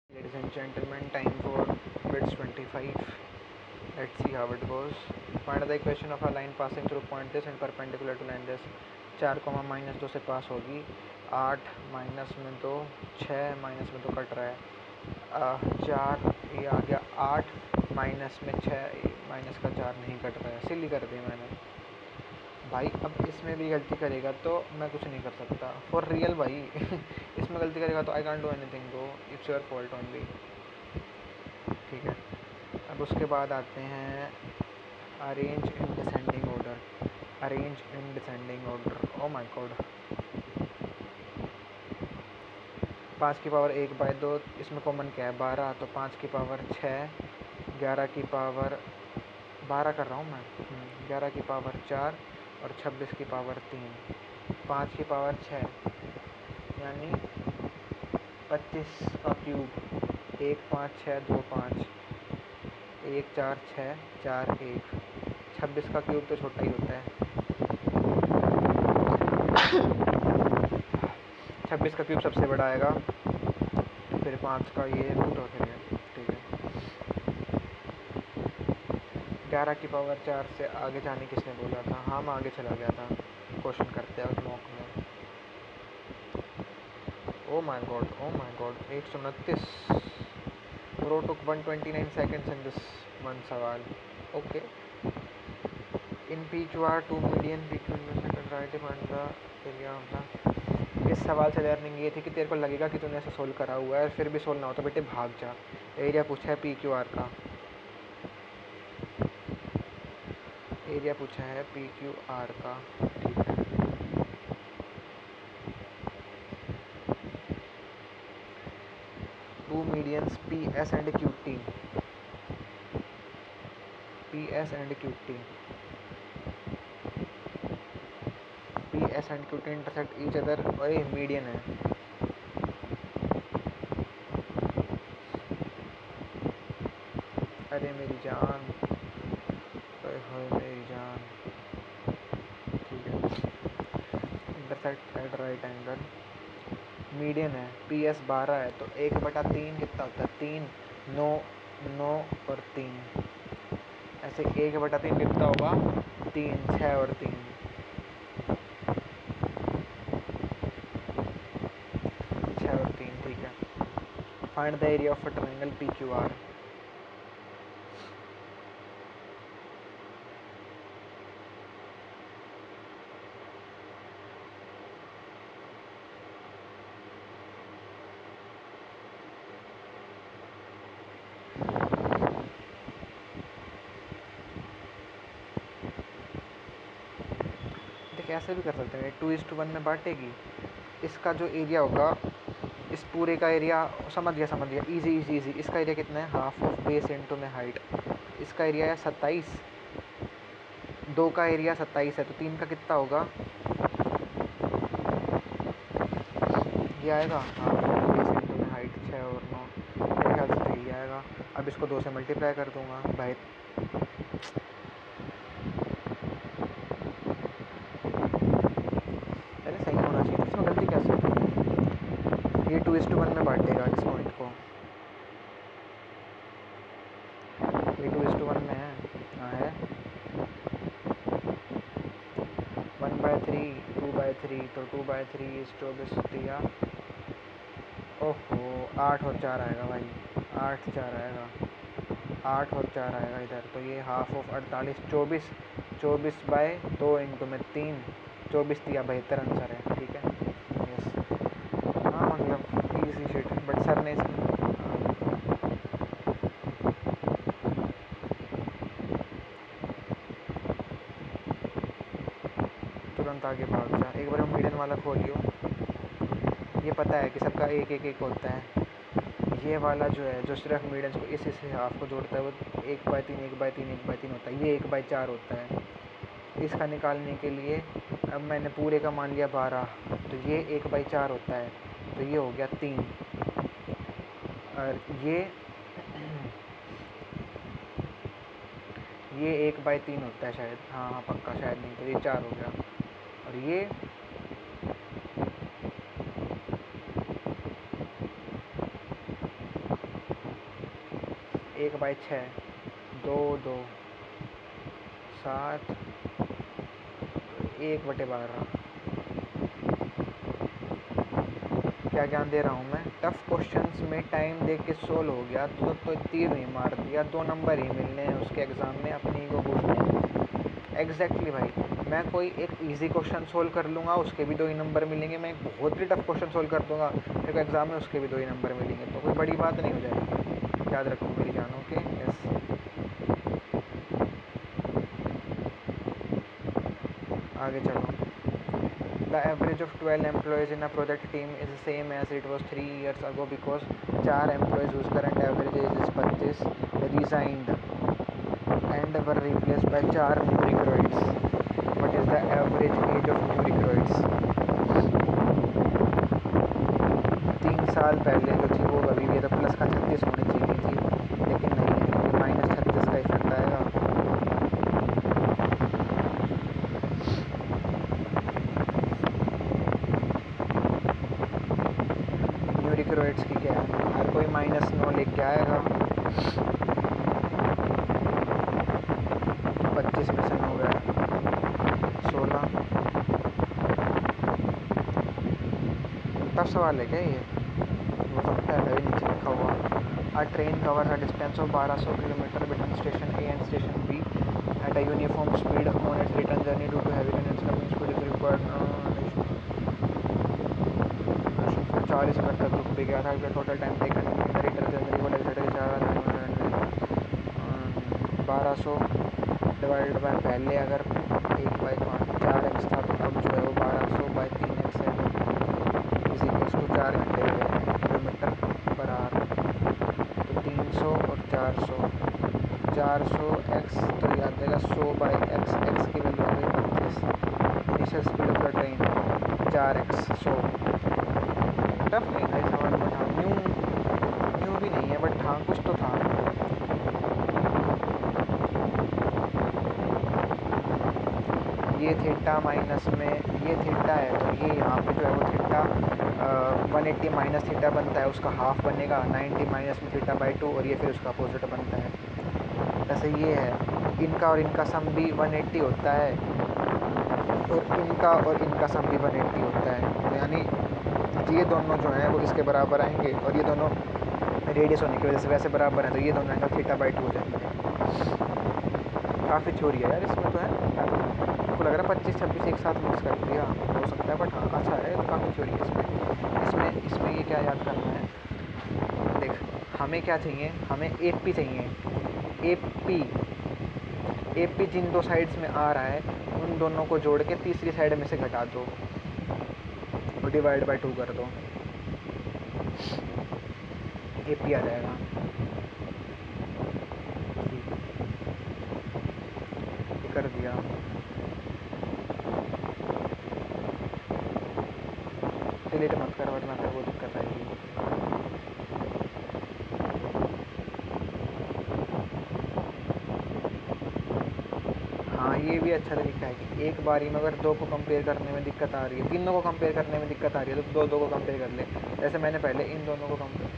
Ladies and gentlemen, time for bits 25. Let's see how it goes. Find the equation of a line passing through point this and perpendicular to line this. 4 minus 2 से पास होगी. 8 minus में 2, 6 minus में 2 cut रहा है. 4 ये आ गया. 8 minus में 6 minus का 4 नहीं कट रहा है. सिली कर दी मैंने भाई. अब इसमें भी गलती करेगा तो मैं कुछ नहीं कर सकता. फॉर रियल भाई. इसमें गलती करेगा तो I can't do anything bro. It's your fault only. ठीक है. अब उसके बाद आते हैं arrange in descending order. Arrange in descending order. Oh my God. 5 की पावर 1/2. इसमें कॉमन क्या है? 12. तो 5 की पावर 6. 11 की पावर 12 कर रहा हूँ मैं. 11 की पावर 4 और 26 की पावर 3. 5 की पावर 6 यानी 25 का क्यूब. 1 5 6 2 5 1 4 6 4 1. 26 का क्यूब तो छोटा ही होता है. 26 का क्यूब सबसे बड़ा आएगा. फिर 5 का ये रूट हो गया. ठीक है. 11 की पावर 4 से आगे जाने किसने बोला था? हाँ मैं आगे चला गया था. क्वेश्चन करते हैं मॉक में. Oh my God. Oh my God. 129. Bro took 129 seconds in this one सवाल. Okay. In PQR 2 median PQ second right find the area of the. इस सवाल से लर्निंग ये थी कि तेरे को लगेगा कि तूने ऐसा सोल्व करा हुआ है, फिर भी सोल्व ना हो तो बेटे भाग जा. एरिया पूछा है PQR का. एरिया पूछा है PQR का. ठीक है. Two medians PS and QT. PS and QT. PS and QT intersect each other. अरे मीडियन है. अरे मेरी जान. हाय मेरी जान. ठीक है. Intersect at right angle. Median है. PS 12 है तो 1/3 कितना होता है? 3 9 9 और 3. ऐसे 1/3 कितना होगा? 3 6 और 3 6 और 3. ठीक है. Find the area of a triangle PQR. देख ऐसे भी कर सकते हैं. 2:1 में बांटेगी. इसका जो एरिया होगा, इस पूरे का एरिया. समझ गया. Easy easy easy. इसका एरिया कितना है? हाफ ऑफ बेस इंटू में हाइट. इसका एरिया है 27. 2 का एरिया 27 है तो 3 का कितना होगा? ये आएगा. हाफ ऑफ बेस इंटू में हाइट 6 और 9. मेरे ख्याल से तो यही आएगा. अब इसको 2 से मल्टीप्लाई कर दूंगा भाई. पहले सही होना चाहिए. इसमें गलती कैसे होगी? ये 2:1 में बांटेगा इस पॉइंट को. ये 2:1 में है. हाँ है. 1/3 2/3 तो 2/3 इस 24 दिया. ओहो. 8 और 4 आएगा भाई. 8 4 आएगा. 8 और 4 आएगा इधर. तो ये हाफ ऑफ 48 24. 24/2 इंटू में 3. 24 दिया. 72 आंसर है. ठीक है. यस. हाँ मतलब ईजी शिट. बट सर ने इसमें तुरंत आगे भाग जा. एक बार हम मीडियन वाला खोलियो. ये पता है कि सबका एक एक एक होता है. ये वाला जो है जो सिर्फ मीडियंस को इस हाफ को जोड़ता है वो 1/3 1/3 1/3 होता है. ये 1/4 होता है. इसका निकालने के लिए अब मैंने पूरे का मान लिया 12. तो ये 1/4 होता है. तो ये हो गया 3. और ये 1/3 होता है शायद. हाँ हाँ पक्का. शायद नहीं तो ये 4 हो गया. और ये 1/6, 2 2 7, 1/12। क्या ज्ञान दे रहा हूँ मैं। टफ क्वेश्चंस में टाइम देख के सोल्व हो गया तो तीर नहीं मार दिया, 2 नंबर ही मिलने हैं उसके एग्ज़ाम में, अपनी ईगो बूस्ट नहीं। एग्जैक्टली भाई, मैं कोई एक इजी क्वेश्चन सोल्व कर लूँगा उसके भी 2 ही नंबर मिलेंगे, मैं एक बहुत ही टफ क्वेश्चन सोल्व कर दूँगा मेरे को एग्ज़ाम में, उसके भी 2 ही नंबर मिलेंगे, तो कोई बड़ी बात नहीं हो जाएगी। याद रखो मेरी जानों के। यस, आगे चलो। The average of 12 employees in a project team is the same as it was 3 years ago because 4 employees whose current average age is 25 resigned and were replaced by 4 new recruits. What is the average age of new recruits? 3 साल पहले जो थी वो अभी भी तो plus का 36 होनी चाहिए थी, लेकिन नहीं है, -36 का इफेक्ट आएगा। रिक्रूट्स की क्या है, हर कोई -9 लेके आएगा, 25 में से 9 गया 16। टफ सवाल है क्या ये, हो सकता है कभी नीचे लिखा हुआ। A train covers a distance of 1200 kilometre between station A and station B at a uniform speed on its return journey due to heavy rain and slow speed is required। 40 minute तक रुक भी गया था। Total time taken return journey को लग 1200 divided by पहले अगर 1/5 4x था तो अब जो है वो 1200/3x है, इसी को 4 घंटे किलोमीटर पर आवर, तो 300 और 400, 400x तो याद रहेगा 100/x, x की वैल्यू आ गई 25। Initial speed of the train 4x 100। Tough नहीं था इस सवाल में, हाँ न्यू भी नहीं है बट हाँ कुछ तो था। ये थीटा माइनस में ये थीटा है तो ये यहाँ पे जो है वो थीटा 180 माइनस थीटा बनता है, उसका हाफ बनेगा 90 माइनस में थीटा/2, और ये फिर उसका अपोजिट बनता है। जैसे ये है, इनका और इनका सम भी 180 होता है और इनका सम भी 180 होता है, तो यानी ये दोनों जो हैं वो इसके बराबर आएंगे, और ये दोनों रेडियस होने की वजह से वैसे बराबर हैं, तो ये दोनों एंगल थीटा/2 हो जाएंगे। काफ़ी थ्योरी है यार इसमें तो है, आपको लग रहा है 25-26 एक साथ मिक्स कर दिया, हो सकता है, बट हाँ अच्छा है, तो काफ़ी थ्योरी है इसमें ये क्या याद करना है, देख हमें क्या चाहिए, हमें AP चाहिए। AP जिन 2 साइड्स में आ रहा है उन दोनों को जोड़ के तीसरी साइड में से घटा दो और डिवाइड/2 कर दो, AP आ जाएगा। ये कर दिया। डिलीट मत कर वरना फिर वो दिक्कत आएगी। हाँ ये भी अच्छा तरीका है कि एक बारी में अगर 2 को कंपेयर करने में दिक्कत आ रही है, तीनों को कंपेयर करने में दिक्कत आ रही है, तो 2 को कंपेयर कर ले। जैसे मैंने पहले इन दोनों को कंपेयर,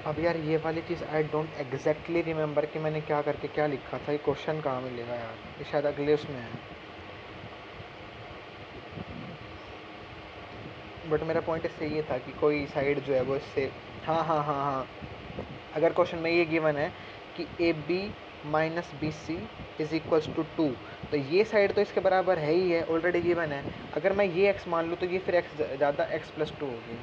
अब यार ये वाली चीज़ आई डोंट एग्जैक्टली रिमेंबर कि मैंने क्या करके क्या लिखा था, ये क्वेश्चन कहाँ मिलेगा यार, ये शायद अगले उसमें है। बट मेरा पॉइंट इससे ये था कि कोई साइड जो है वो इससे, हाँ हाँ हाँ हाँ, अगर क्वेश्चन में ये गिवन है कि a b minus b c is equals to 2, तो ये साइड तो इसके बराबर है ही है, ऑलरेडी गिवन है। अगर मैं ये x मान लूँ तो ये फिर x ज़्यादा x प्लस 2 होगी।